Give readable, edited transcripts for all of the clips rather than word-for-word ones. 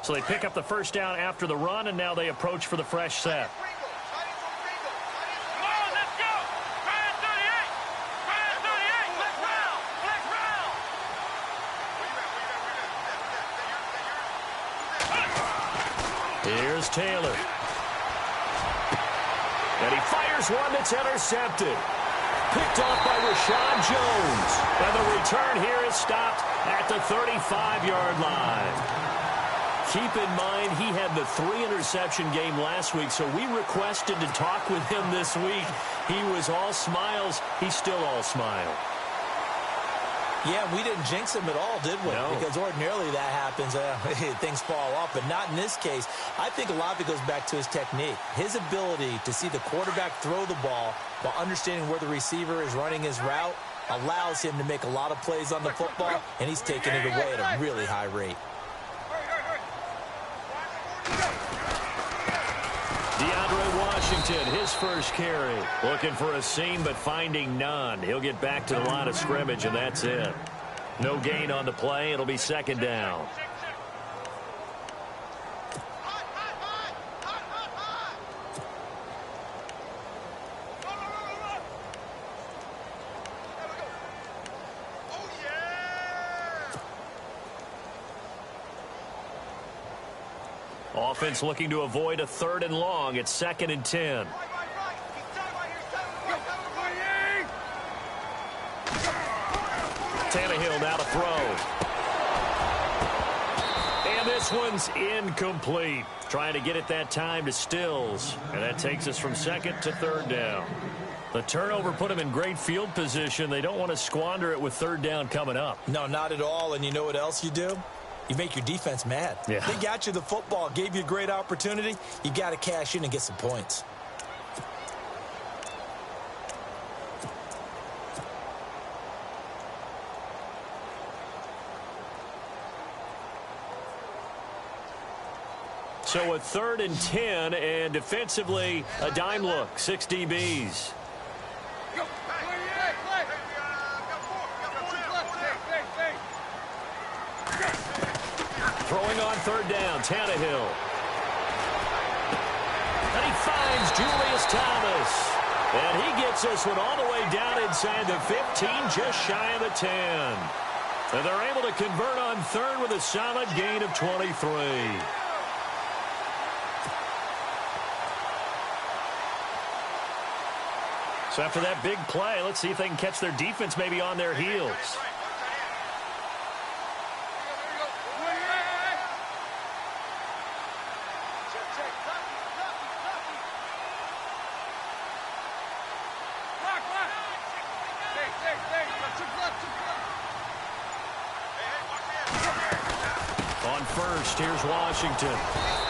So they pick up the first down after the run, and now they approach for the fresh set. Here's Taylor. And he fires one that's intercepted. Picked off by Rashad Jones. And the return here is stopped at the 35-yard line. Keep in mind, he had the 3-interception game last week, so we requested to talk with him this week. He was all smiles. He's still all smile. Yeah, we didn't jinx him at all, did we? No. Because ordinarily that happens. Things fall off, but not in this case. I think a lot of it goes back to his technique. His ability to see the quarterback throw the ball while understanding where the receiver is running his route allows him to make a lot of plays on the football, and he's taking it away at a really high rate. Washington, his first carry. Looking for a seam, but finding none. He'll get back to the line of scrimmage, and that's it. No gain on the play. It'll be second down. Offense looking to avoid a 3rd and long. It's 2nd and 10. Tannehill now to throw. And this one's incomplete. Trying to get it that time to Stills. And that takes us from 2nd to 3rd down. The turnover put him in great field position. They don't want to squander it with 3rd down coming up. No, not at all. And you know what else you do? You make your defense mad. Yeah. They got you the football, gave you a great opportunity. You got to cash in and get some points. So a 3rd and 10, and defensively, a dime look. 6 DBs. Throwing on 3rd down, Tannehill. And he finds Julius Thomas. And he gets this one all the way down inside the 15, just shy of the 10. And they're able to convert on 3rd with a solid gain of 23. So after that big play, let's see if they can catch their defense maybe on their heels. On first, here's Washington.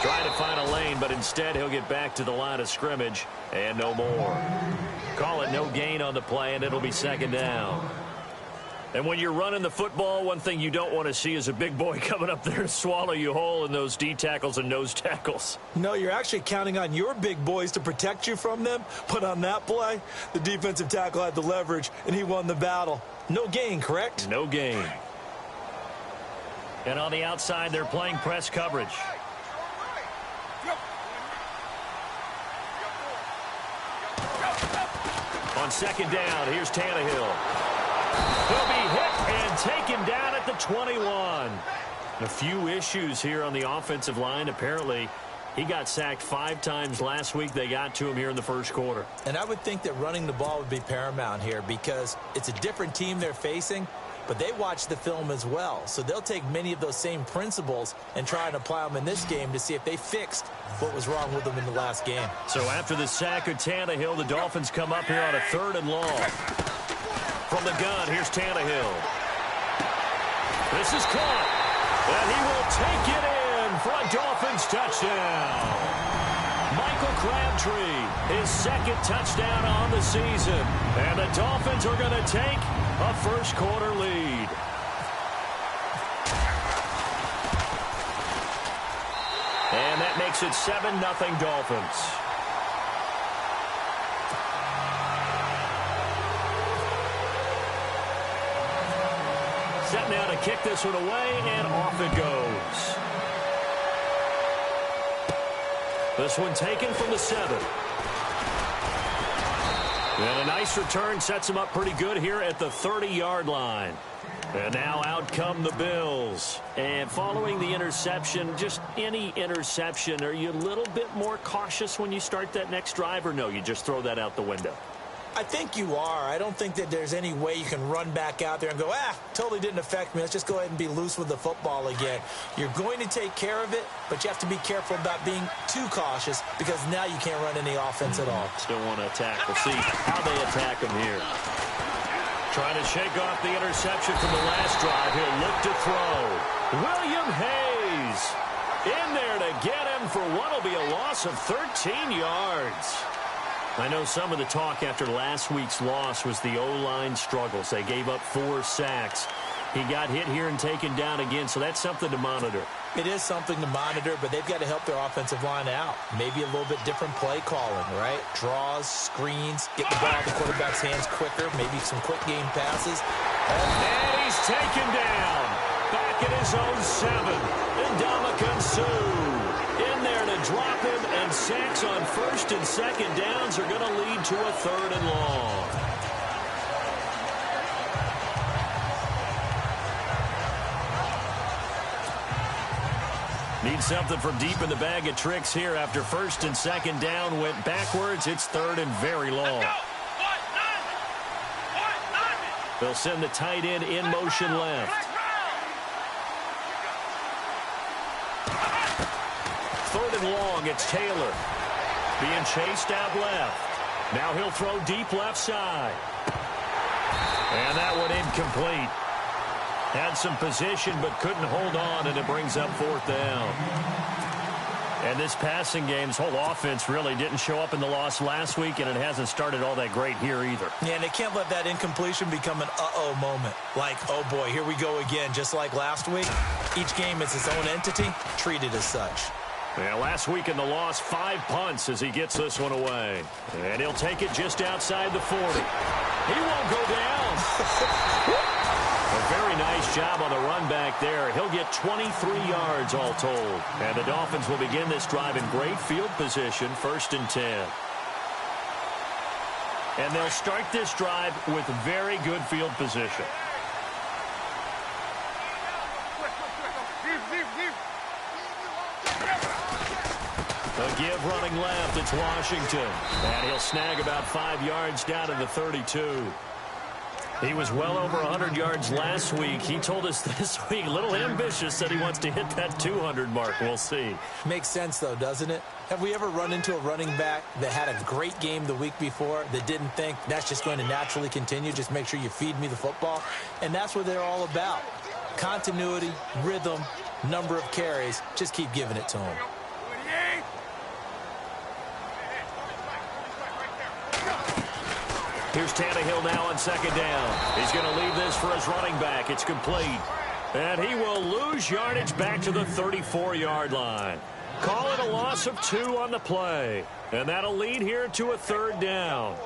Trying to find a lane, but instead he'll get back to the line of scrimmage and no more. Call it no gain on the play, and it'll be 2nd down. And when you're running the football, one thing you don't want to see is a big boy coming up there and swallow you whole in those D tackles and nose tackles. No, you're actually counting on your big boys to protect you from them. But on that play, the defensive tackle had the leverage, and he won the battle. No gain, correct? No gain. And on the outside, they're playing press coverage. On 2nd down, here's Tannehill. He'll be hit and taken down at the 21. A few issues here on the offensive line. Apparently, he got sacked 5 times last week. They got to him here in the first quarter. And I would think that running the ball would be paramount here because it's a different team they're facing, but they watch the film as well. So they'll take many of those same principles and try and apply them in this game to see if they fixed what was wrong with them in the last game. So after the sack of Tannehill, the Dolphins come up here on a 3rd and long. From the gun, here's Tannehill. This is caught. And he will take it in for a Dolphins touchdown. Michael Crabtree, his 2nd touchdown on the season. And the Dolphins are going to take a first quarter lead. And that makes it 7-0 Dolphins. Set now to kick this one away, and off it goes. This one taken from the 7. And a nice return sets him up pretty good here at the 30-yard line. And now out come the Bills. And following the interception, just any interception, are you a little bit more cautious when you start that next drive, or no, you just throw that out the window? I think you are. I don't think that there's any way you can run back out there and go, totally didn't affect me. Let's just go ahead and be loose with the football again. You're going to take care of it, but you have to be careful about being too cautious because now you can't run any offense at all. Still want to attack. We'll see how they attack him here. Trying to shake off the interception from the last drive. He'll look to throw. William Hayes in there to get him for what will be a loss of 13 yards. I know some of the talk after last week's loss was the O-line struggles. They gave up 4 sacks. He got hit here and taken down again, so that's something to monitor. It is something to monitor, but they've got to help their offensive line out. Maybe a little bit different play calling, right? Draws, screens, get the ball out of the quarterback's hands quicker, maybe some quick game passes. And he's taken down. Back at his own 7. Ndamukong Suh in there to drop him, and sacks on first and second downs are going to lead to a 3rd and long. Need something from deep in the bag of tricks here after first and second down went backwards. It's 3rd and very long. They'll send the tight end in motion left. 3rd and long, it's Taylor. Being chased out left. Now he'll throw deep left side. And that one incomplete. Had some position but couldn't hold on, and it brings up 4th down. And this passing game's whole offense really didn't show up in the loss last week, and it hasn't started all that great here either. Yeah, and they can't let that incompletion become an uh-oh moment. Like, oh boy, here we go again, just like last week. Each game is its own entity, treated as such. Yeah, last week in the loss, 5 punts as he gets this one away. And he'll take it just outside the 40. He won't go down. A very nice job on the run back there. He'll get 23 yards all told. And the Dolphins will begin this drive in great field position, 1st and 10. And they'll start this drive with very good field position. A give running left, it's Washington. And he'll snag about 5 yards down to the 32. He was well over 100 yards last week. He told us this week, a little ambitious, said he wants to hit that 200 mark. We'll see. Makes sense, though, doesn't it? Have we ever run into a running back that had a great game the week before that didn't think that's just going to naturally continue? Just make sure you feed me the football. And that's what they're all about. Continuity, rhythm, number of carries. Just keep giving it to him. Here's Tannehill now on 2nd down. He's going to leave this for his running back. It's complete. And he will lose yardage back to the 34-yard line. Call it a loss of 2 on the play. And that'll lead here to a 3rd down.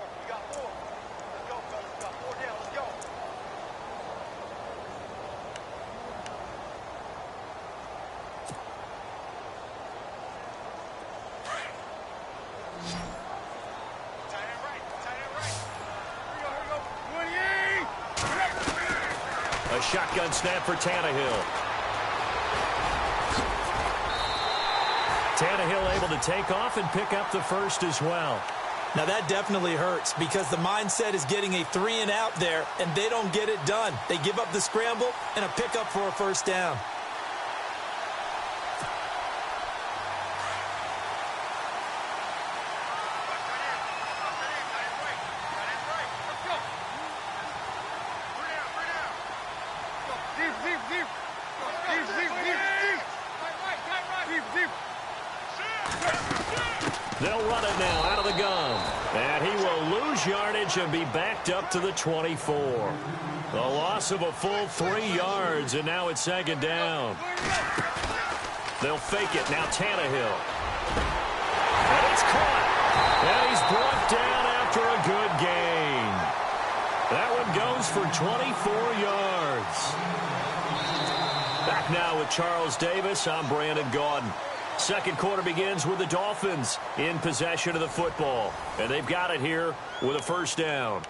Shotgun snap for Tannehill. Tannehill able to take off and pick up the 1st as well. Now that definitely hurts because the mindset is getting a 3-and-out there, and they don't get it done. They give up the scramble and a pickup for a 1st down. They'll run it now out of the gun. And he will lose yardage and be backed up to the 24. A loss of a full 3 yards, and now it's 2nd down. They'll fake it. Now Tannehill. And it's caught. And he's brought down after a good gain. That one goes for 24 yards. Back now with Charles Davis. I'm Brandon Gaudin. Second quarter begins with the Dolphins in possession of the football. And they've got it here with a first down.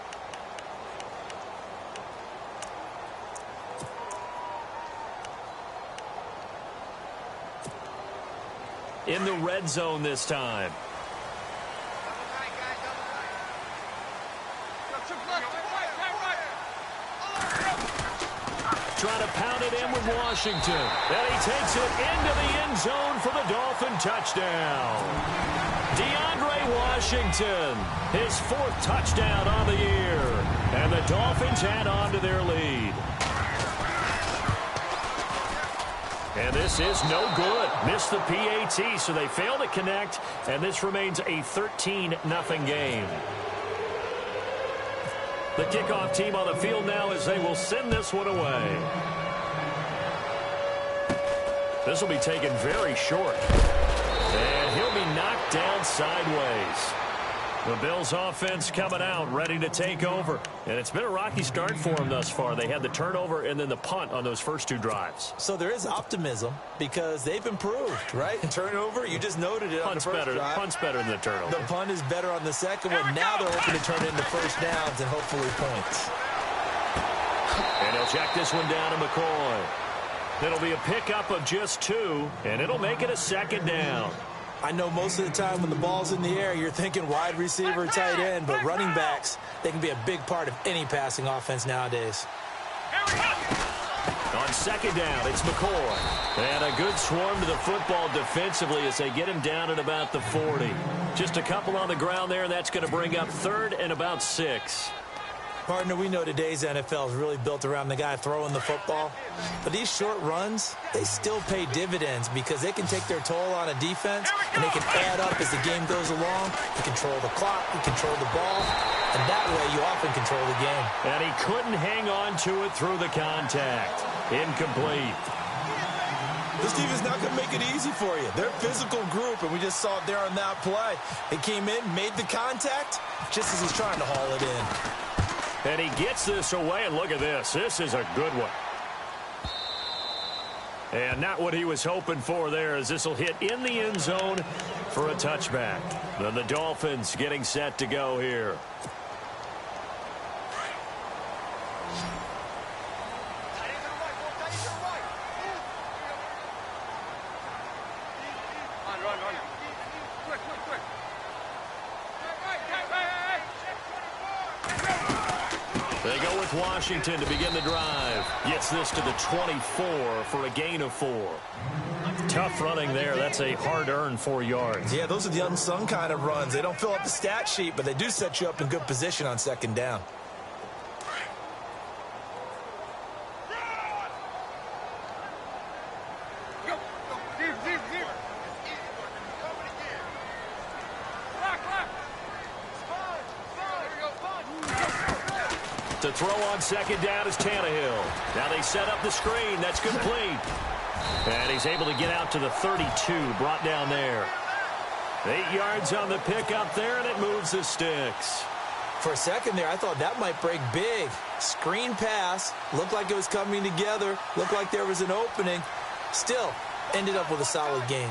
In the red zone this time. Trying to pound it in with Washington. And he takes it into the end zone for the Dolphin touchdown. DeAndre Washington, his 4th touchdown on the year. And the Dolphins add on to their lead. And this is no good. Missed the PAT, so they fail to connect. And this remains a 13-0 game. The kickoff team on the field now as they will send this one away. This will be taken very short. And he'll be knocked down sideways. The Bills offense coming out, ready to take over. And it's been a rocky start for them thus far. They had the turnover and then the punt on those first 2 drives. So there is optimism because they've improved, right? Turnover, you just noted it on the first drive. Punt's better than the turnover. The punt is better on the second one. Now they're hoping to turn it into first downs and hopefully points. And he'll check this one down to McCoy. It'll be a pickup of just 2, and it'll make it a second down. I know most of the time when the ball's in the air, you're thinking wide receiver, tight end, but running backs, they can be a big part of any passing offense nowadays. On second down, it's McCoy. And a good swarm to the football defensively as they get him down at about the 40. Just a couple on the ground there, and that's going to bring up 3rd and about 6. Partner, we know today's NFL is really built around the guy throwing the football. But these short runs, they still pay dividends because they can take their toll on a defense and they can add up as the game goes along. You control the clock, you control the ball, and that way you often control the game. And he couldn't hang on to it through the contact. Incomplete. This team is not going to make it easy for you. They're a physical group, and we just saw it there on that play. They came in, made the contact, just as he's trying to haul it in. And he gets this away, and look at this. This is a good one. And not what he was hoping for there, as this will hit in the end zone for a touchback. Then the Dolphins getting set to go here. They go with Washington to begin the drive. Gets this to the 24 for a gain of 4. Tough running there. That's a hard-earned 4 yards. Yeah, those are the unsung kind of runs. They don't fill up the stat sheet, but they do set you up in good position on second down. To throw on second down is Tannehill. Now they set up the screen. That's complete. And he's able to get out to the 32, brought down there. 8 yards on the pickup there, and it moves the sticks. For a second there, I thought that might break big. Screen pass. Looked like it was coming together. Looked like there was an opening. Still, ended up with a solid game.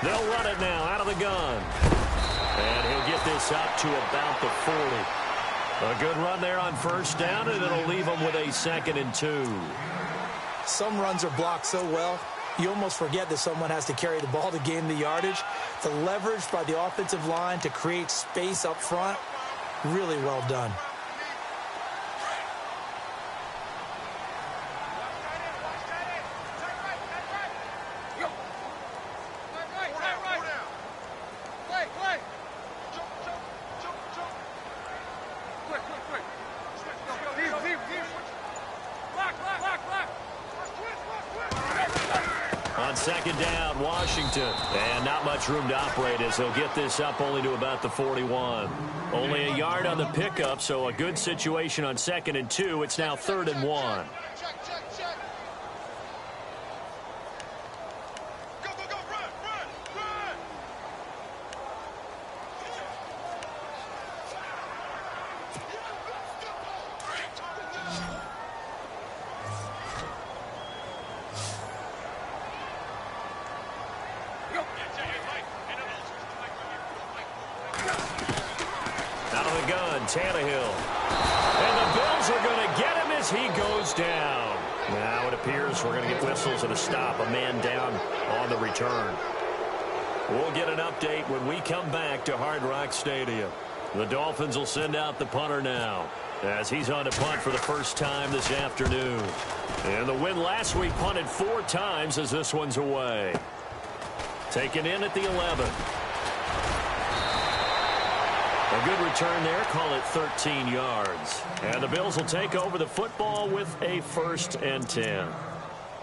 They'll run it now out of the gun. And he'll get this up to about the 40. A good run there on first down, and it'll leave him with a 2nd and 2. Some runs are blocked so well, you almost forget that someone has to carry the ball to gain the yardage. The leverage by the offensive line to create space up front, really well done. On second down, Washington. And not much room to operate as they'll get this up only to about the 41. Only a yard on the pickup, so a good situation on 2nd and 2. It's now 3rd and 1. Tannehill. And the Bills are going to get him as he goes down. Now it appears we're going to get whistles and a stop. A man down on the return. We'll get an update when we come back to Hard Rock Stadium. The Dolphins will send out the punter now, as he's on to punt for the first time this afternoon. And the win last week punted 4 times as this one's away. Taken in at the 11. A good return there, call it 13 yards. And the Bills will take over the football with a 1st and 10.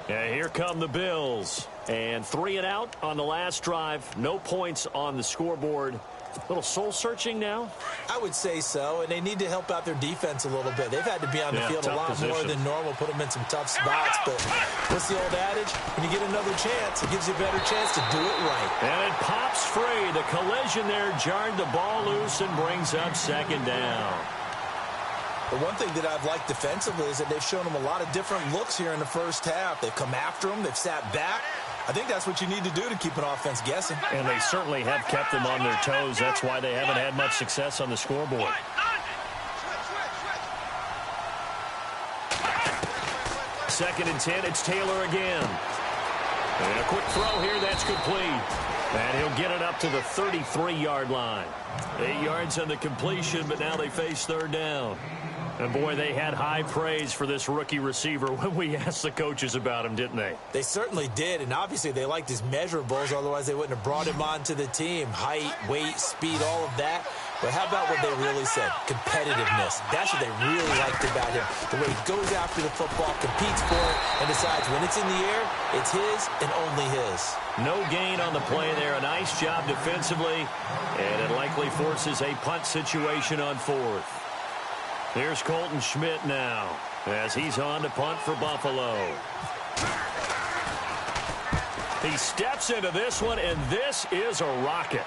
And here come the Bills. And 3 and out on the last drive. No points on the scoreboard. A little soul-searching now? I would say so, and they need to help out their defense a little bit. They've had to be on the field a lot more than normal, put them in some tough spots. But what's the old adage? When you get another chance, it gives you a better chance to do it right. And it pops free. The collision there jarred the ball loose and brings up 2nd down. The one thing that I've liked defensively is that they've shown them a lot of different looks here in the first half. They've come after them. They've sat back. I think that's what you need to do to keep an offense guessing. And they certainly have kept them on their toes. That's why they haven't had much success on the scoreboard. Second and 10, it's Taylor again. And a quick throw here, that's complete. And he'll get it up to the 33-yard line. 8 yards on the completion, but now they face 3rd down. And, boy, they had high praise for this rookie receiver when we asked the coaches about him, didn't they? They certainly did, and obviously they liked his measurables. Otherwise, they wouldn't have brought him onto the team. Height, weight, speed, all of that. But how about what they really said? Competitiveness. That's what they really liked about him. The way he goes after the football, competes for it, and decides when it's in the air, it's his and only his. No gain on the play there. A nice job defensively, and it likely forces a punt situation on 4th. Here's Colton Schmidt now, as he's on to punt for Buffalo. He steps into this one, and this is a rocket.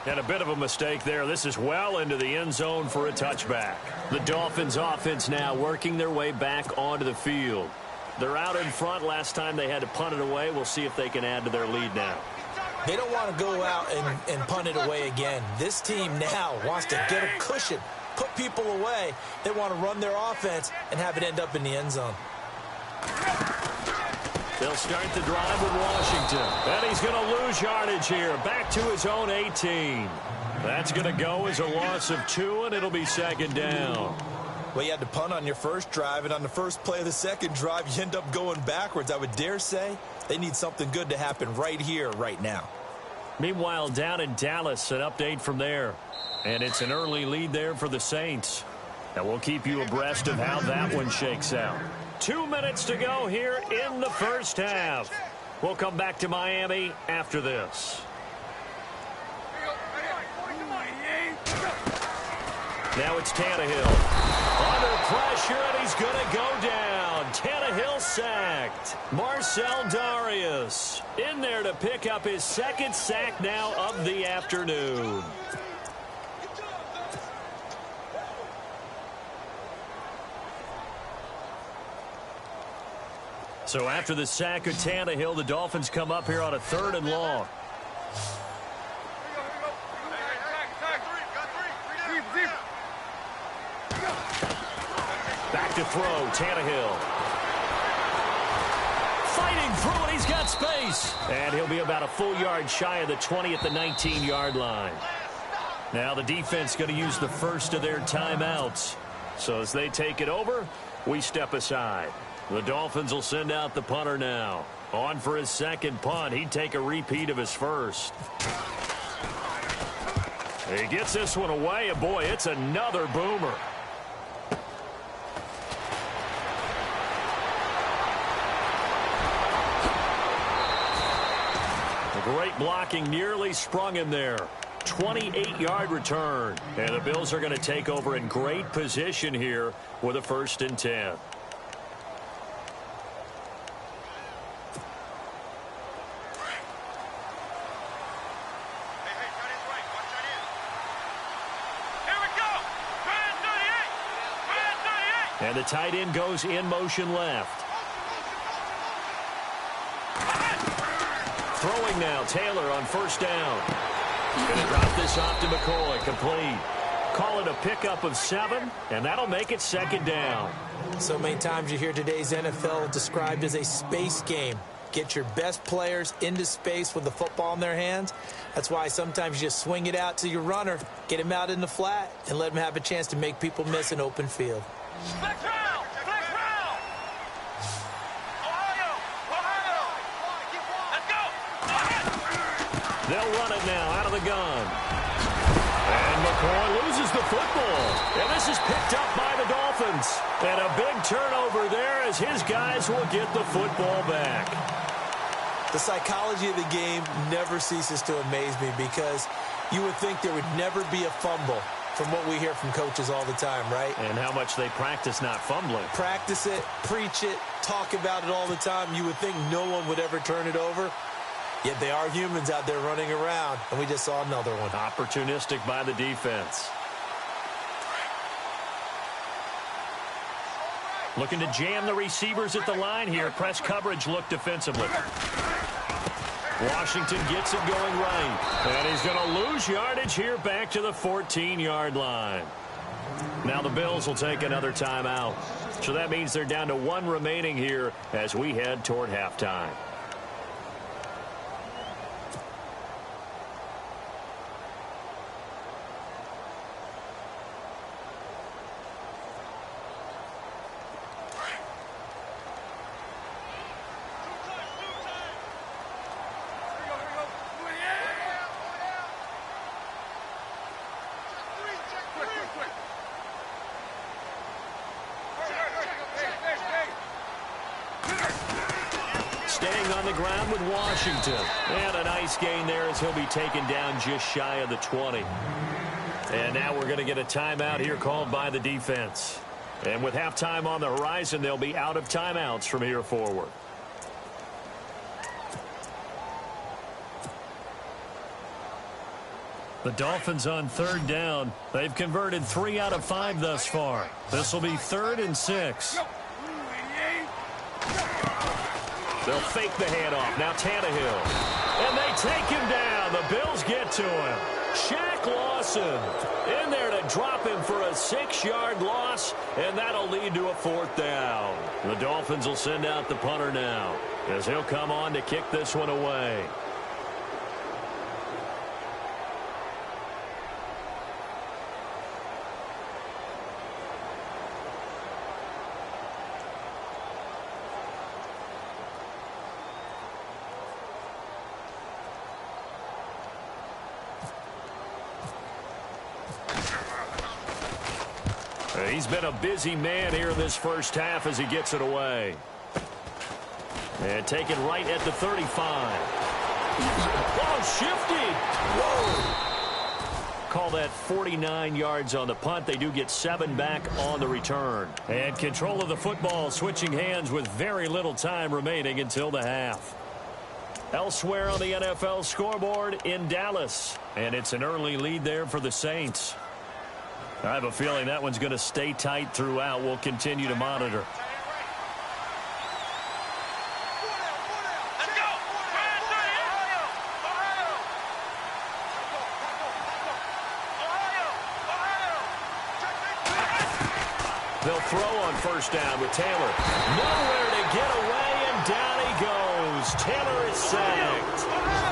And a bit of a mistake there. This is well into the end zone for a touchback. The Dolphins offense now working their way back onto the field. They're out in front. Last time they had to punt it away. We'll see if they can add to their lead now. They don't want to go out and punt it away again. This team now wants to get a cushion, put people away. They want to run their offense and have it end up in the end zone. They'll start the drive with Washington. And he's going to lose yardage here. Back to his own 18. That's going to go as a loss of 2, and it'll be 2nd down. Well, you had to punt on your first drive, and on the first play of the second drive, you end up going backwards. I would dare say they need something good to happen right here, right now. Meanwhile, down in Dallas, an update from there. And it's an early lead there for the Saints. And we'll keep you abreast of how that one shakes out. 2 minutes to go here in the first half. We'll come back to Miami after this. Now it's Tannehill. Under pressure, and he's going to go down. Tannehill sacked. Marcel Darius in there to pick up his 2nd sack now of the afternoon. So after the sack of Tannehill, the Dolphins come up here on a 3rd and long. Back to throw, Tannehill. Fighting through it, he's got space. And he'll be about a full yard shy of the 20 at the 19-yard line. Now the defense going to use the first of their timeouts. So as they take it over, we step aside. The Dolphins will send out the punter now. On for his 2nd punt. He'd take a repeat of his first. He gets this one away, and boy, it's another boomer. Great blocking, nearly sprung him there. 28-yard return. And the Bills are going to take over in great position here with a 1st and 10. And the tight end goes in motion left. Throwing now, Taylor on 1st down. Going to drop this off to McCoy. Complete. Call it a pickup of 7, and that'll make it 2nd down. So many times you hear today's NFL described as a space game. Get your best players into space with the football in their hands. That's why sometimes you just swing it out to your runner, get him out in the flat, and let him have a chance to make people miss an open field. Flex round! Flex round! Ohio! Ohio! Let's go! They'll run it now out of the gun. And McCoy loses the football. And this is picked up by the Dolphins. And a big turnover there as his guys will get the football back. The psychology of the game never ceases to amaze me because you would think there would never be a fumble from what we hear from coaches all the time, right? And how much they practice not fumbling. Practice it, preach it, talk about it all the time. You would think no one would ever turn it over. Yet they are humans out there running around, and we just saw another one. Opportunistic by the defense. Looking to jam the receivers at the line here. Press coverage look defensively. Washington gets it going right. And he's going to lose yardage here back to the 14-yard line. Now the Bills will take another timeout. So that means they're down to 1 remaining here as we head toward halftime. Staying on the ground with Washington. And a nice gain there as he'll be taken down just shy of the 20. And now we're going to get a timeout here called by the defense. And with halftime on the horizon, they'll be out of timeouts from here forward. The Dolphins on 3rd down. They've converted 3 out of 5 thus far. This will be 3rd and 6. They'll fake the handoff. Now Tannehill. And they take him down. The Bills get to him. Shaq Lawson in there to drop him for a 6-yard loss, and that'll lead to a 4th down. The Dolphins will send out the punter now as he'll come on to kick this one away. He's been a busy man here in this first half as he gets it away. And taken right at the 35. Oh, shifty. Whoa. Call that 49 yards on the punt. They do get 7 back on the return. And control of the football switching hands with very little time remaining until the half. Elsewhere on the NFL scoreboard in Dallas. And it's an early lead there for the Saints. I have a feeling that one's going to stay tight throughout. We'll continue to monitor. They'll throw on 1st down with Taylor. Nowhere to get away, and down he goes. Taylor is sacked.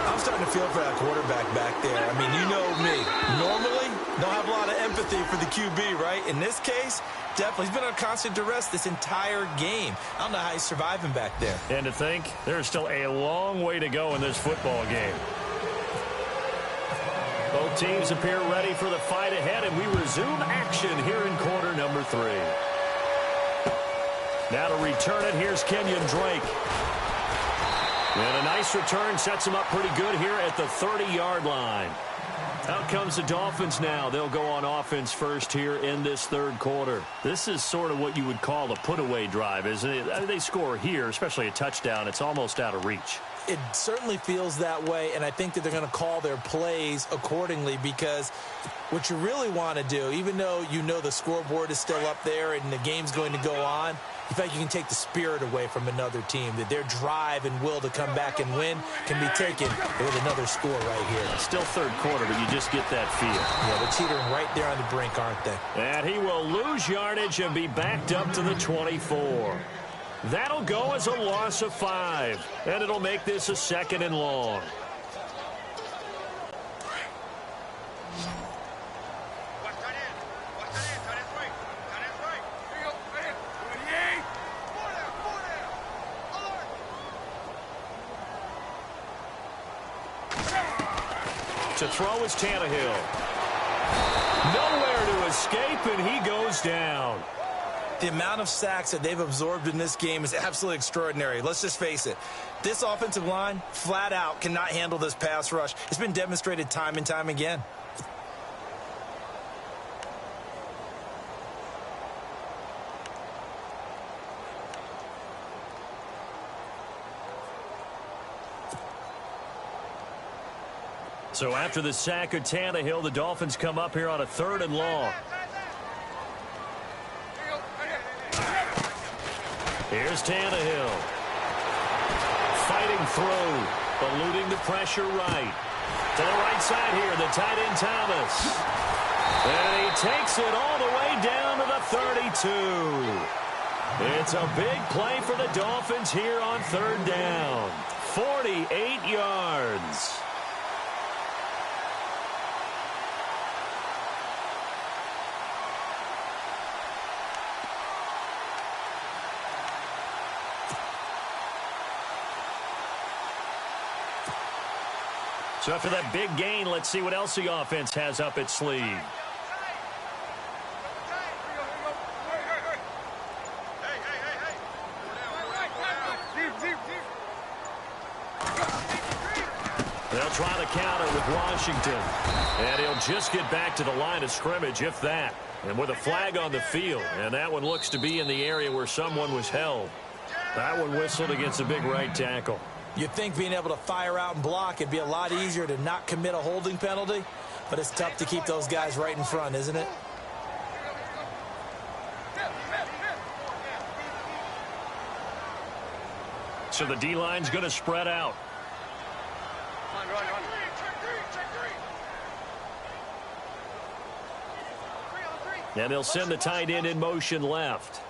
I'm starting to feel for that quarterback back there. I mean, you know me. Normally, don't have a lot of empathy for the QB, right? In this case, definitely. He's been on constant duress this entire game. I don't know how he's surviving back there. And to think, there's still a long way to go in this football game. Both teams appear ready for the fight ahead, and we resume action here in quarter number 3. Now to return it, here's Kenyon Drake. And a nice return sets him up pretty good here at the 30-yard line. Out comes the Dolphins now. They'll go on offense first here in this 3rd quarter. This is sort of what you would call a put-away drive, isn't it? They score here, especially a touchdown. It's almost out of reach. It certainly feels that way, and I think that they're going to call their plays accordingly, because what you really want to do, even though you know the scoreboard is still up there and the game's going to go on, in fact, you can take the spirit away from another team, that their drive and will to come back and win can be taken with another score right here. Still third quarter, but you just get that feel. Yeah, they're teetering right there on the brink, aren't they? And he will lose yardage and be backed up to the 24. That'll go as a loss of 5, and it'll make this a 2nd and long. To throw is Tannehill. Nowhere to escape, and he goes down. The amount of sacks that they've absorbed in this game is absolutely extraordinary. Let's just face it. This offensive line, flat out, cannot handle this pass rush. It's been demonstrated time and time again. So after the sack of Tannehill, the Dolphins come up here on a 3rd and long. Here's Tannehill. Fighting through, eluding the pressure right. To the right side here, the tight end Thomas. And he takes it all the way down to the 32. It's a big play for the Dolphins here on 3rd down. 48 yards. So after that big gain, let's see what else the offense has up its sleeve. They'll try to counter with Washington. And he'll just get back to the line of scrimmage, if that. And with a flag on the field. And that one looks to be in the area where someone was held. That one whistled against a big right tackle. You'd think being able to fire out and block, it'd be a lot easier to not commit a holding penalty. But it's tough to keep those guys right in front, isn't it? So the D-line's going to spread out. And they'll send the tight end in motion left.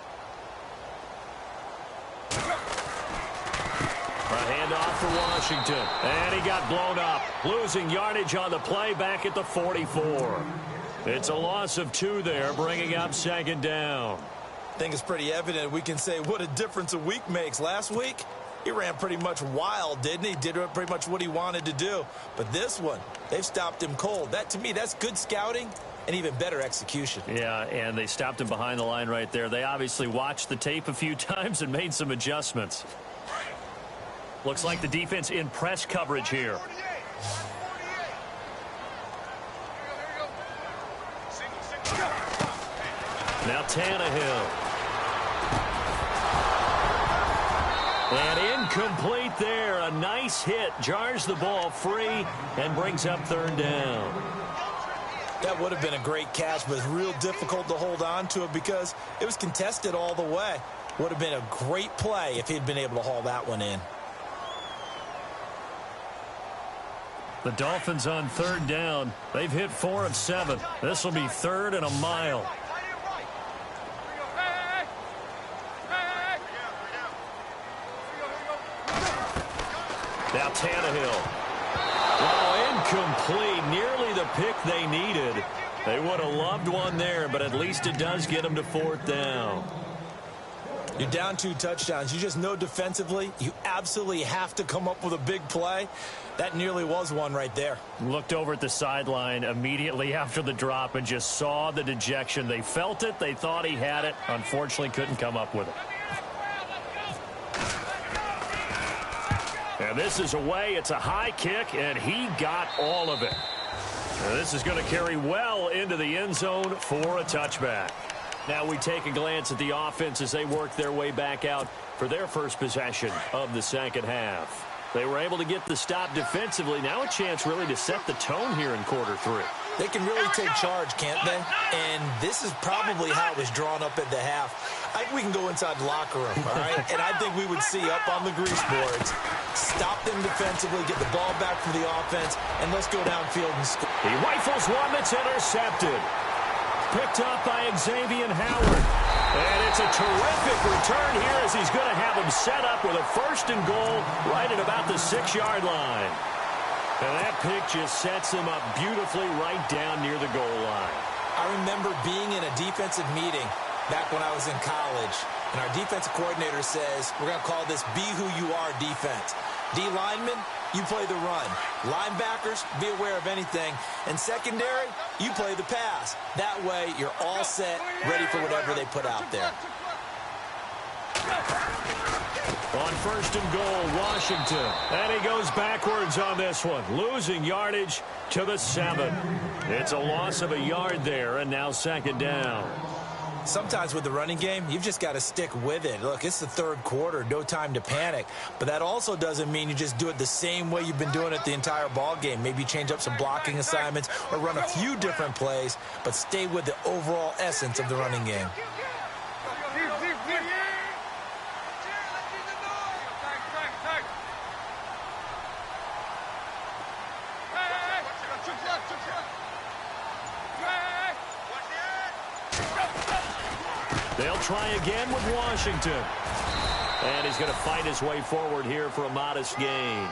A handoff for Washington. And he got blown up. Losing yardage on the play back at the 44. It's a loss of 2 there, bringing up 2nd down. I think it's pretty evident. We can say what a difference a week makes. Last week, he ran pretty much wild, didn't he? Did pretty much what he wanted to do. But this one, they've stopped him cold. That, to me, that's good scouting and even better execution. Yeah, and they stopped him behind the line right there. They obviously watched the tape a few times and made some adjustments. Looks like the defense in press coverage here. Now Tannehill. And incomplete there. A nice hit. Jars the ball free and brings up 3rd down. That would have been a great catch, but it's real difficult to hold on to it because it was contested all the way. Would have been a great play if he'd been able to haul that one in. The Dolphins on 3rd down. They've hit 4 of 7. This will be 3rd and a mile. Now Tannehill. Oh, incomplete. Nearly the pick they needed. They would have loved one there, but at least it does get them to 4th down. You're down 2 touchdowns. You just know defensively you absolutely have to come up with a big play. That nearly was one right there. Looked over at the sideline immediately after the drop and just saw the dejection. They felt it. They thought he had it. Unfortunately, couldn't come up with it. And this is away. It's a high kick, and he got all of it. And this is going to carry well into the end zone for a touchback. Now we take a glance at the offense as they work their way back out for their first possession of the 2nd half. They were able to get the stop defensively. Now a chance really to set the tone here in quarter 3. They can really take charge, can't they? And this is probably how it was drawn up at the half. I think we can go inside the locker room, all right? And I think we would see up on the grease boards, stop them defensively, get the ball back from the offense, and let's go downfield and score. He rifles one that's intercepted. Picked up by Xavier Howard. And it's a terrific return here as he's going to have him set up with a 1st and goal right at about the 6-yard line. And that pick just sets him up beautifully right down near the goal line. I remember being in a defensive meeting back when I was in college, and our defensive coordinator says, we're going to call this be who you are defense. D linemen, you play the run. Linebackers, be aware of anything. And secondary, you play the pass. That way, you're all set, ready for whatever they put out there. On 1st and goal, Washington. And he goes backwards on this one, losing yardage to the 7. It's a loss of a yard there, and now 2nd down. Sometimes with the running game, you've just got to stick with it. Look, it's the 3rd quarter, no time to panic. But that also doesn't mean you just do it the same way you've been doing it the entire ball game. Maybe change up some blocking assignments or run a few different plays, but stay with the overall essence of the running game. They'll try again with Washington. And he's going to fight his way forward here for a modest gain.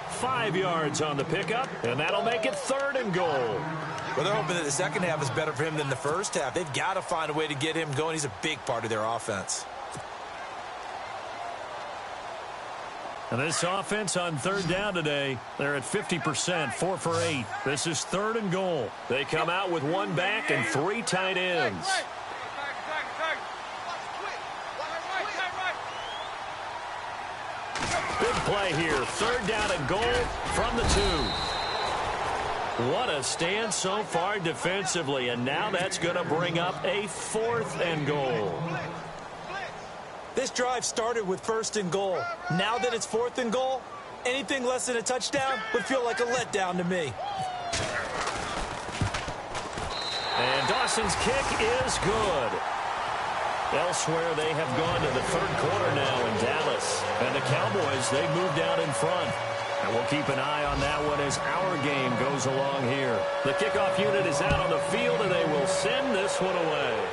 5 yards on the pickup, and that'll make it 3rd and goal. Well, they're hoping that the second half is better for him than the first half. They've got to find a way to get him going. He's a big part of their offense. And this offense on 3rd down today, they're at 50%, 4 for 8. This is 3rd and goal. They come out with 1 back and 3 tight ends. Big play here. 3rd down and goal from the 2. What a stand so far defensively, and now that's going to bring up a 4th and goal. This drive started with 1st and goal. Now that it's 4th and goal, anything less than a touchdown would feel like a letdown to me. And Dawson's kick is good. Elsewhere, they have gone to the 3rd quarter now in Dallas. And the Cowboys, they moved out in front. And we'll keep an eye on that one as our game goes along here. The kickoff unit is out on the field, and they will send this one away.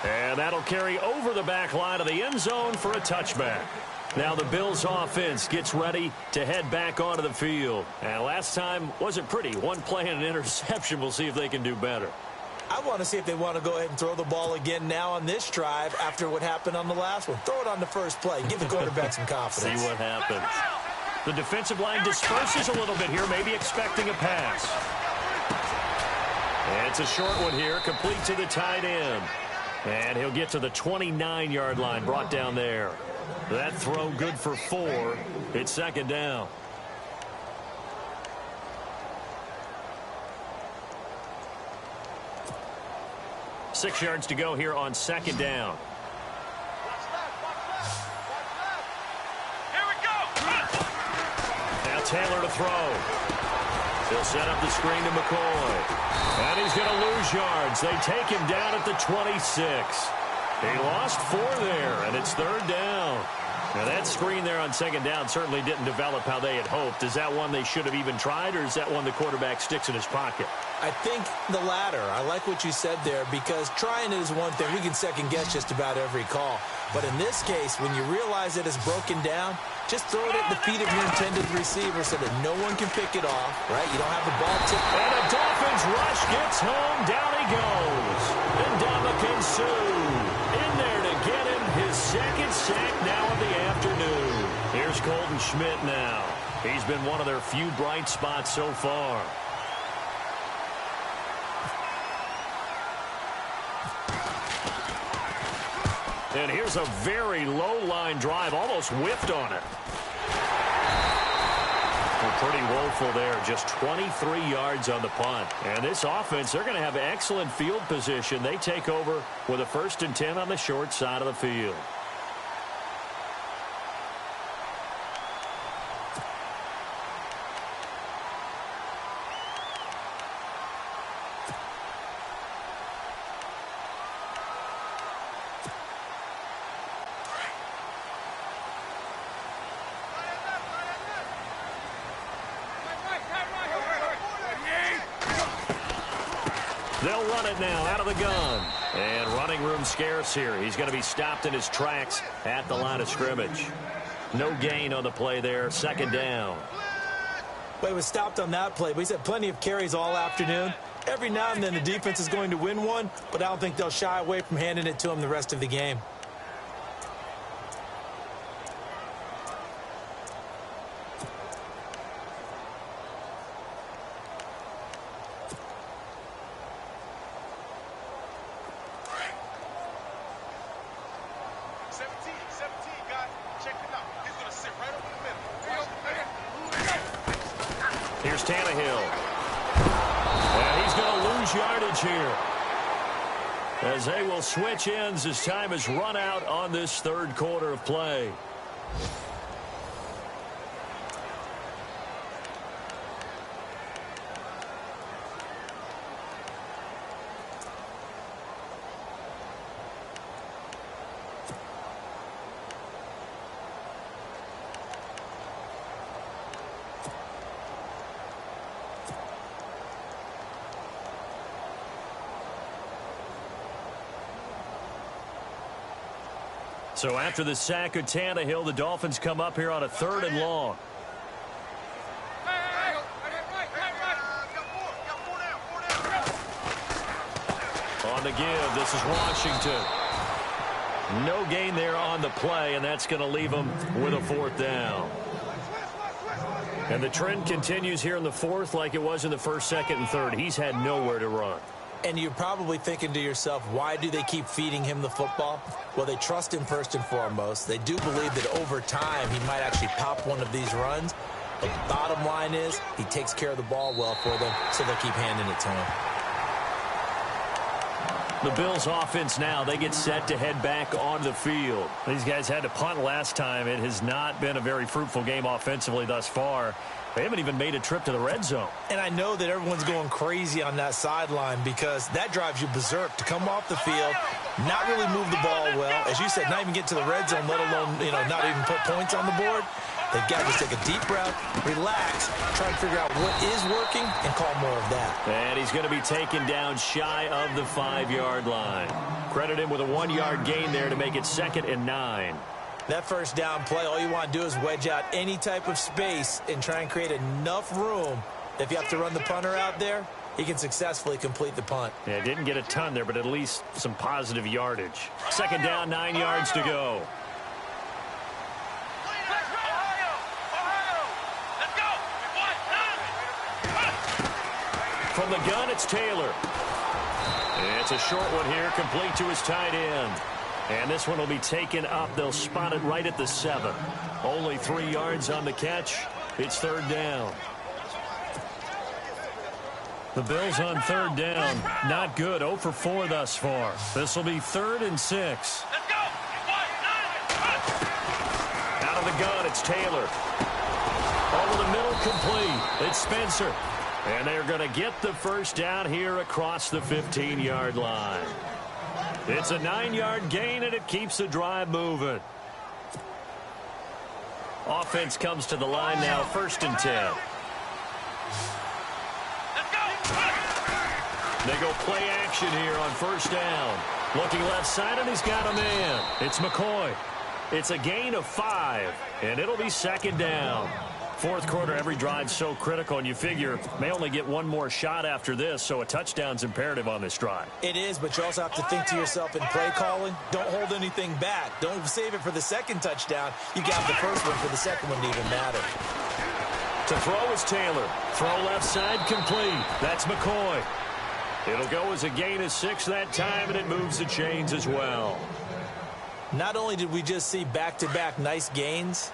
And that'll carry over the back line of the end zone for a touchback. Now the Bills offense gets ready to head back onto the field. And last time wasn't pretty. 1 play and an interception. We'll see if they can do better. I want to see if they want to go ahead and throw the ball again now on this drive after what happened on the last one. Throw it on the first play. Give the quarterback some confidence. See what happens. The defensive line disperses a little bit here, maybe expecting a pass. And it's a short one here, complete to the tight end. And he'll get to the 29-yard line, brought down there. That throw good for 4. It's 2nd down. Six yards to go here on 2nd down. Here we go. Now Taylor to throw. He'll set up the screen to McCoy. And he's going to lose yards. They take him down at the 26. He lost 4 there, and it's 3rd down. Now that screen there on 2nd down certainly didn't develop how they had hoped. Is that one they should have even tried, or is that one the quarterback sticks in his pocket? I think the latter. I like what you said there, because trying it is one thing. We can second-guess just about every call. But in this case, when you realize that it's broken down, just throw it at the feet of your intended receiver so that no one can pick it off, right? You don't have the ball tipped. And a Dolphins rush gets home. Down he goes. And Ndamukong Suh in there to get him his 2nd sack now of the afternoon. Here's Colton Schmidt now. He's been one of their few bright spots so far. And here's a very low-line drive, almost whiffed on it. Well, pretty woeful there, just 23 yards on the punt. And this offense, they're going to have excellent field position. They take over with a 1st and 10 on the short side of the field. run it now out of the gun. And running room scarce here. He's going to be stopped in his tracks at the line of scrimmage. No gain on the play there. Second down. Well, he was stopped on that play, but he's had plenty of carries all afternoon. Every now and then the defense is going to win one, but I don't think they'll shy away from handing it to him the rest of the game. Here's Tannehill. And he's going to lose yardage here, as they will switch ends as time has run out on this third quarter of play. So after the sack of Tannehill, the Dolphins come up here on a 3rd and long. On the give, this is Washington. No gain there on the play, and that's going to leave them with a 4th down. And the trend continues here in the 4th like it was in the 1st, 2nd, and 3rd. He's had nowhere to run. And you're probably thinking to yourself, why do they keep feeding him the football? Well, they trust him first and foremost. They do believe that over time he might actually pop one of these runs. But the bottom line is he takes care of the ball well for them, so they'll keep handing it to him. The Bills offense now, they get set to head back on the field. These guys had to punt last time. It has not been a very fruitful game offensively thus far. They haven't even made a trip to the red zone. And I know that everyone's going crazy on that sideline because that drives you berserk to come off the field, not really move the ball well. As you said, not even get to the red zone, let alone, not even put points on the board. They've got to just take a deep breath, relax, try and figure out what is working, and call more of that. And he's going to be taken down shy of the 5-yard line. Credit him with a 1-yard gain there to make it 2nd and 9. That first down play, all you want to do is wedge out any type of space and try and create enough room. If you have to run the punter out there, he can successfully complete the punt. Yeah, didn't get a ton there, but at least some positive yardage. 2nd down, 9 yards to go. From the gun, it's Taylor. It's a short one here, complete to his tight end. And this one will be taken up. They'll spot it right at the 7. Only 3 yards on the catch. It's 3rd down. The Bills on 3rd down. Not good. 0 for 4 thus far. This will be 3rd and 6. Out of the gun, it's Taylor. Over the middle, complete. It's Spencer. And they're going to get the first down here across the 15-yard line. It's a 9-yard gain, and it keeps the drive moving. Offense comes to the line now, 1st and 10. They go play action here on 1st down. Looking left side, and he's got a man. It's McCoy. It's a gain of 5, and it'll be 2nd down. 4th quarter, every drive's so critical, and you figure may only get one more shot after this, so a touchdown's imperative on this drive. It is, but you also have to think to yourself in play calling, don't hold anything back. Don't save it for the 2nd touchdown. You got the first one for the 2nd one to even matter. To throw is Taylor. Throw left side, complete. That's McCoy. It'll go as a gain of 6 that time, and it moves the chains as well. Not only did we just see back-to-back nice gains,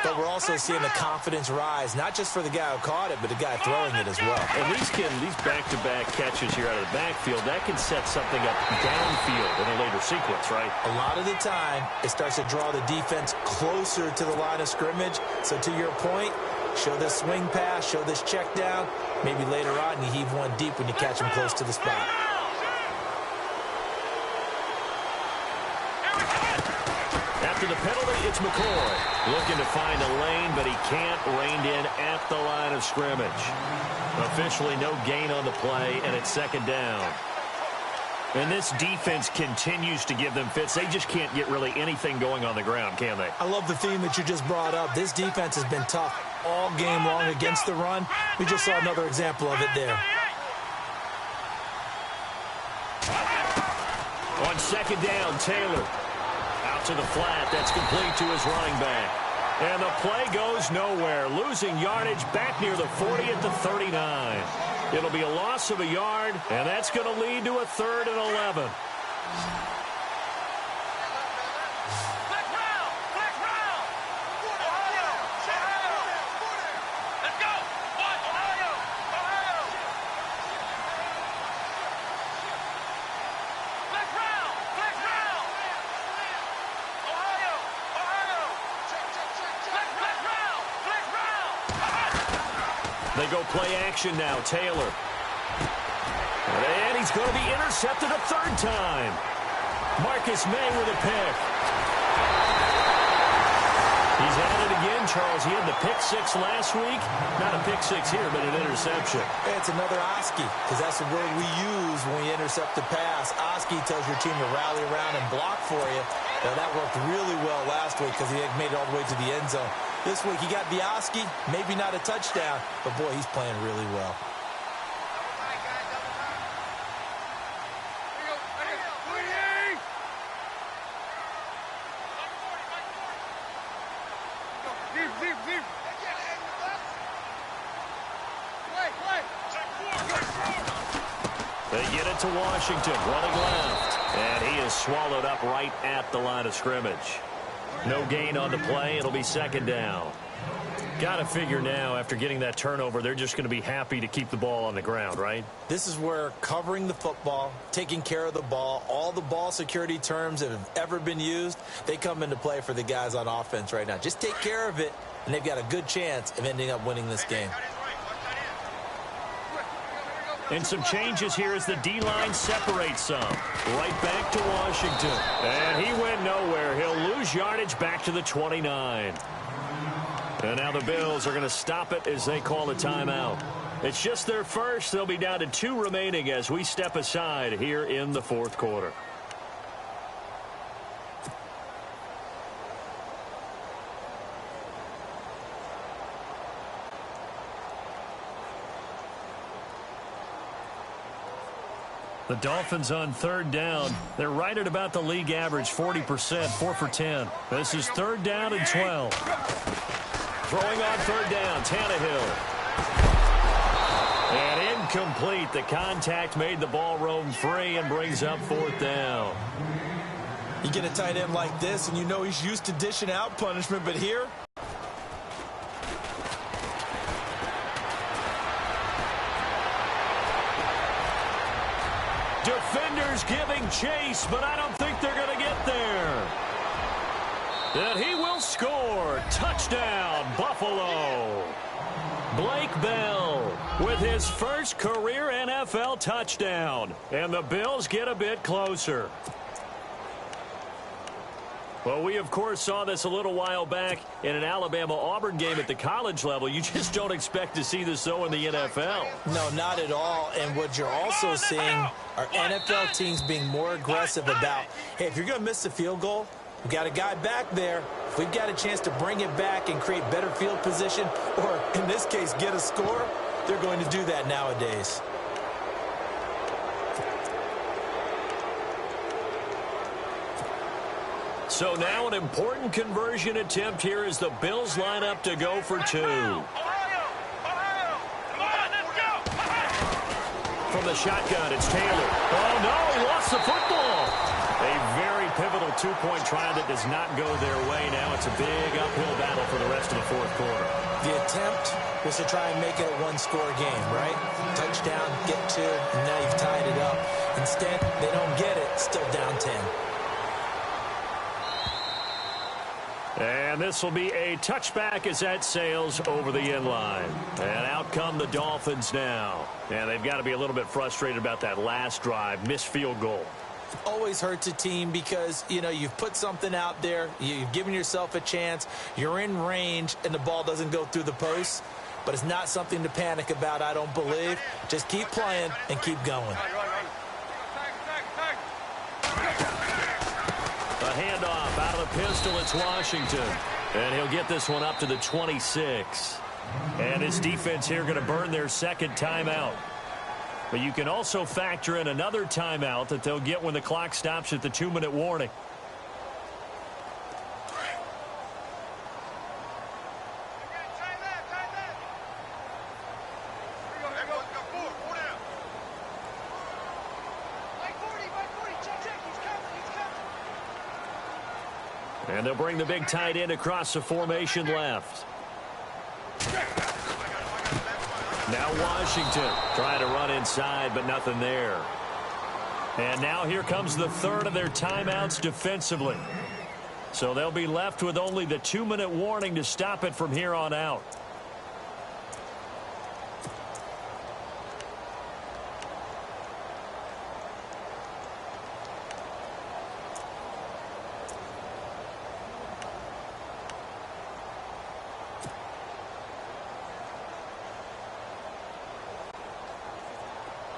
but we're also seeing the confidence rise, not just for the guy who caught it, but the guy throwing it as well. And these back-to-back catches here out of the backfield, that can set something up downfield in a later sequence, right? A lot of the time, it starts to draw the defense closer to the line of scrimmage. So to your point, show this swing pass, show this check down. Maybe later on you heave one deep when you catch him close to the spot. After the penalty, it's McCoy. Looking to find a lane, but he can't. Reined in at the line of scrimmage. Officially no gain on the play, and it's 2nd down. And this defense continues to give them fits. They just can't get really anything going on the ground, can they? I love the theme that you just brought up. This defense has been tough all game long against the run. We just saw another example of it there. On second down, Taylor. Out to the flat. That's complete to his running back. And the play goes nowhere. Losing yardage back near the 40 at the 39. It'll be a loss of a yard, and that's going to lead to a 3rd and 11. They go play action now, Taylor. And he's going to be intercepted a 3rd time. Marcus May with a pick. He's at it again, Charles. He had the pick 6 last week. Not a pick 6 here, but an interception. It's another Oski, because that's the word we use when we intercept the pass. Oski tells your team to rally around and block for you. Now, that worked really well last week because he made it all the way to the end zone. This week, he got the Oski, maybe not a touchdown, but, boy, he's playing really well. They get it to Washington, running left. And he is swallowed up right at the line of scrimmage. No gain on the play. It'll be 2nd down. Got to figure now, after getting that turnover, they're just going to be happy to keep the ball on the ground, right? This is where covering the football, taking care of the ball, all the ball security terms that have ever been used, they come into play for the guys on offense right now. Just take care of it, and they've got a good chance of ending up winning this game. And some changes here as the D-line separates some. Right back to Washington. And he went nowhere. He'll lose yardage back to the 29. And now the Bills are going to stop it as they call a timeout. It's just their first. They'll be down to 2 remaining as we step aside here in the 4th quarter. The Dolphins on 3rd down. They're right at about the league average, 40%, 4 for 10. This is 3rd down and 12. Throwing on 3rd down, Tannehill. And incomplete. The contact made the ball roam free and brings up 4th down. You get a tight end like this, and you know he's used to dishing out punishment, but here, defenders giving chase, but I don't think they're going to get there. And he will score. Touchdown, Buffalo. Blake Bell with his first career NFL touchdown. And the Bills get a bit closer. Well, we, of course, saw this a little while back in an Alabama-Auburn game at the college level. You just don't expect to see this, though, in the NFL. No, not at all. And what you're also seeing are NFL teams being more aggressive about, hey, if you're going to miss the field goal, we've got a guy back there. If we've got a chance to bring it back and create better field position, or in this case, get a score, they're going to do that nowadays. So now an important conversion attempt here as the Bills line up to go for 2. From the shotgun, it's Taylor. Oh, no, he lost the football. A very pivotal 2-point try that does not go their way. Now it's a big uphill battle for the rest of the 4th quarter. The attempt was to try and make it a 1-score game, right? Touchdown, get 2, and now you've tied it up. Instead, they don't get it, still down 10. And this will be a touchback as that sails over the end line. And out come the Dolphins now. And they've got to be a little bit frustrated about that last drive, missed field goal. Always hurts a team because, you know, you've put something out there, you've given yourself a chance, you're in range, and the ball doesn't go through the post. But it's not something to panic about, I don't believe. Just keep playing and keep going. handoff out of the pistol. It's Washington. And he'll get this one up to the 26. And his defense here going to burn their second timeout. But you can also factor in another timeout that they'll get when the clock stops at the 2-minute warning. And they'll bring the big tight end across the formation left. Now Washington trying to run inside, but nothing there. And now here comes the third of their timeouts defensively. So they'll be left with only the 2-minute warning to stop it from here on out.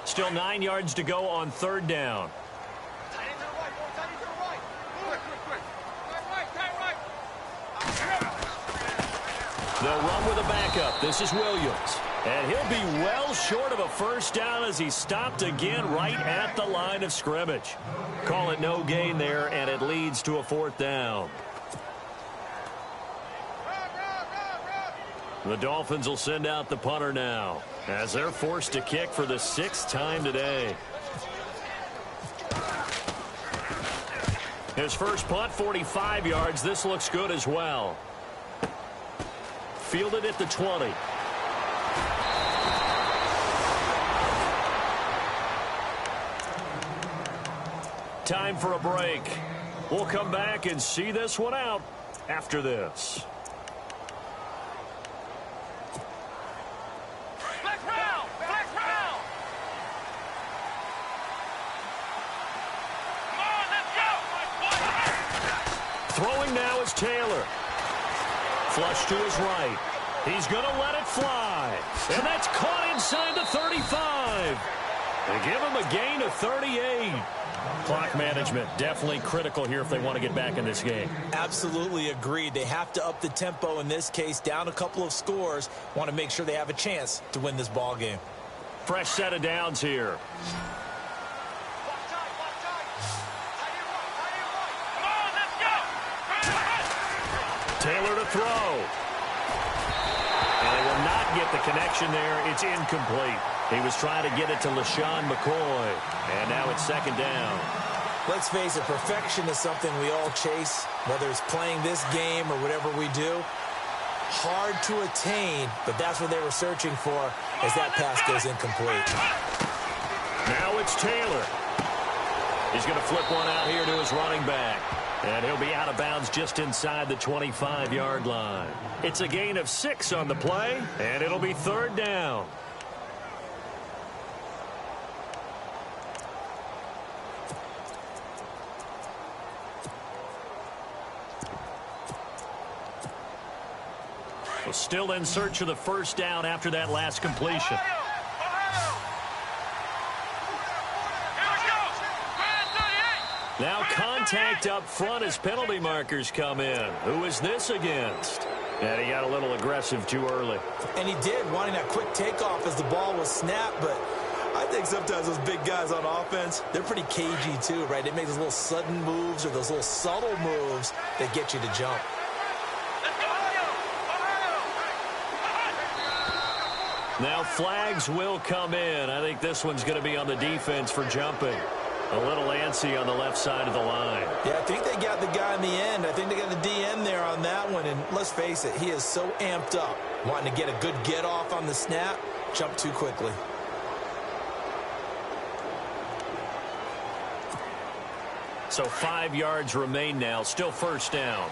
Still 9 yards to go on third down. They'll run with a backup. This is Williams. And he'll be well short of a first down as he stopped again right at the line of scrimmage. Call it no gain there, and it leads to a fourth down. The Dolphins will send out the punter now as they're forced to kick for the 6th time today. His first punt, 45 yards. This looks good as well. Fielded at the 20. Time for a break. We'll come back and see this one out after this. Throwing now is Taylor. Flush to his right. He's going to let it fly. And that's caught inside the 35. They give him a gain of 38. Clock management definitely critical here if they want to get back in this game. Absolutely agreed. They have to up the tempo in this case, down a couple of scores. Want to make sure they have a chance to win this ball game. Fresh set of downs here. Taylor to throw. And they will not get the connection there. It's incomplete. He was trying to get it to LaShawn McCoy. And now it's second down. Let's face it, perfection is something we all chase, whether it's playing this game or whatever we do. Hard to attain, but that's what they were searching for as that pass goes incomplete. Now it's Taylor. He's going to flip one out here to his running back. And he'll be out of bounds just inside the 25-yard line. It's a gain of 6 on the play, and it'll be third down. Well, still in search of the first down after that last completion. Now contact up front as penalty markers come in. Who is this against? And he got a little aggressive too early. And he did, wanting that quick takeoff as the ball was snapped. But I think sometimes those big guys on offense, they're pretty cagey too, right? They make those little sudden moves or those little subtle moves that get you to jump. Now flags will come in. I think this one's going to be on the defense for jumping. A little antsy on the left side of the line. Yeah, I think they got the guy in the end. I think they got the DN there on that one. And let's face it, he is so amped up, wanting to get a good get off on the snap, jump too quickly. So 5 yards remain now, still first down.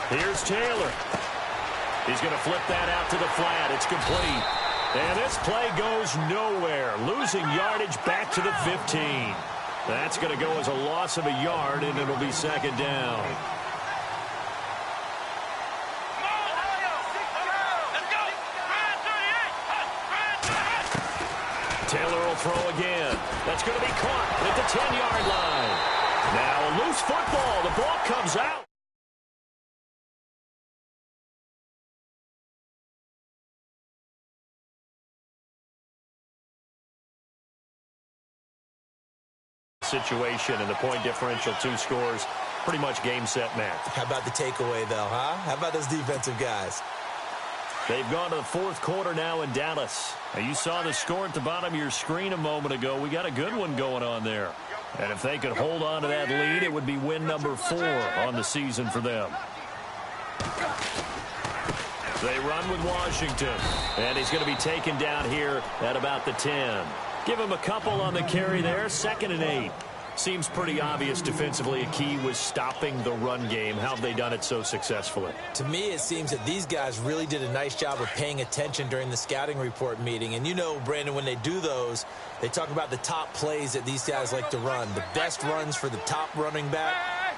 Here's Taylor. He's going to flip that out to the flat. It's complete. And this play goes nowhere. Losing yardage back to the 15. That's going to go as a loss of a yard, and it'll be second down. throw again. That's going to be caught at the 10-yard line. Now a loose football. The ball comes out. Situation and the point differential, 2 scores, pretty much game, set, match. How about the takeaway, though, huh? How about those defensive guys? They've gone to the 4th quarter now in Dallas. Now, you saw the score at the bottom of your screen a moment ago. We got a good one going on there. And if they could hold on to that lead, it would be win number 4 on the season for them. They run with Washington. And he's going to be taken down here at about the 10. Give him a couple on the carry there. 2nd and 8. Seems pretty obvious defensively. A key was stopping the run game. How have they done it so successfully? To me, it seems that these guys really did a nice job of paying attention during the scouting report meeting. And you know, Brandon, when they do those, they talk about the top plays that these guys like to run. The best runs for the top running back,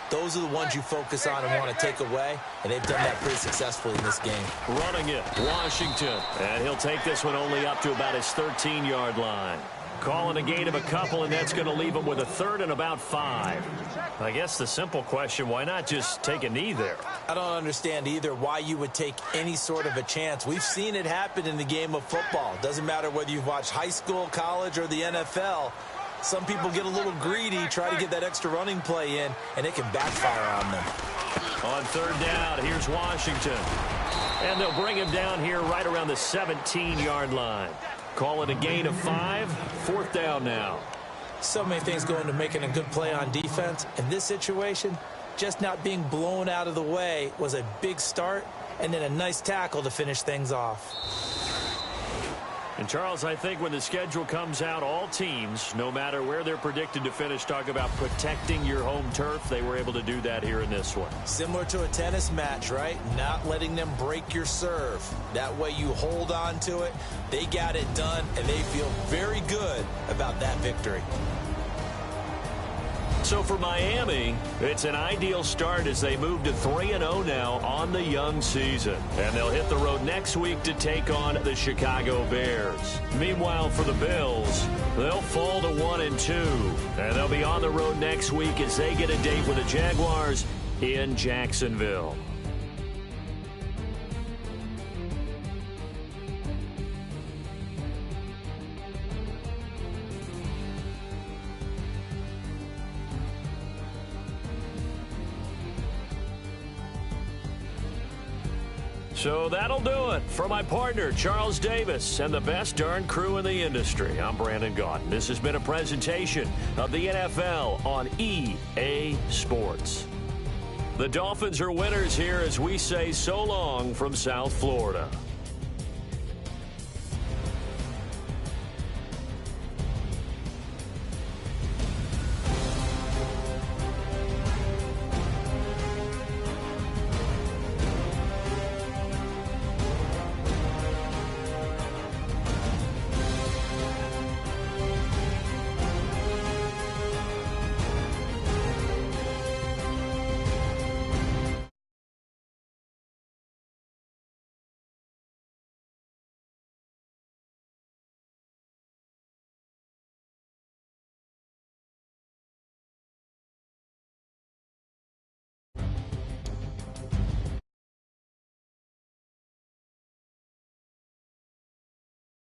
those are the ones you focus on and want to take away. And they've done that pretty successfully in this game. Running it, Washington. And he'll take this one only up to about his 13-yard line. Calling a gain of a couple, and that's going to leave him with a 3rd and about 5. I guess the simple question, why not just take a knee there? I don't understand either why you would take any sort of a chance. We've seen it happen in the game of football. Doesn't matter whether you've watched high school, college, or the NFL. Some people get a little greedy, try to get that extra running play in, and it can backfire on them. On 3rd down, here's Washington. And they'll bring him down here right around the 17-yard line. Call it a gain of 5. 4th down now. So many things go into making a good play on defense. In this situation, just not being blown out of the way was a big start, and then a nice tackle to finish things off. And, Charles, I think when the schedule comes out, all teams, no matter where they're predicted to finish, talk about protecting your home turf. They were able to do that here in this one. Similar to a tennis match, right? Not letting them break your serve. That way you hold on to it. They got it done, and they feel very good about that victory. So for Miami, it's an ideal start as they move to 3-0 now on the young season. And they'll hit the road next week to take on the Chicago Bears. Meanwhile, for the Bills, they'll fall to 1-2. And they'll be on the road next week as they get a date with the Jaguars in Jacksonville. So that'll do it for my partner, Charles Davis, and the best darn crew in the industry. I'm Brandon Gaudin. This has been a presentation of the NFL on EA Sports. The Dolphins are winners here as we say so long from South Florida.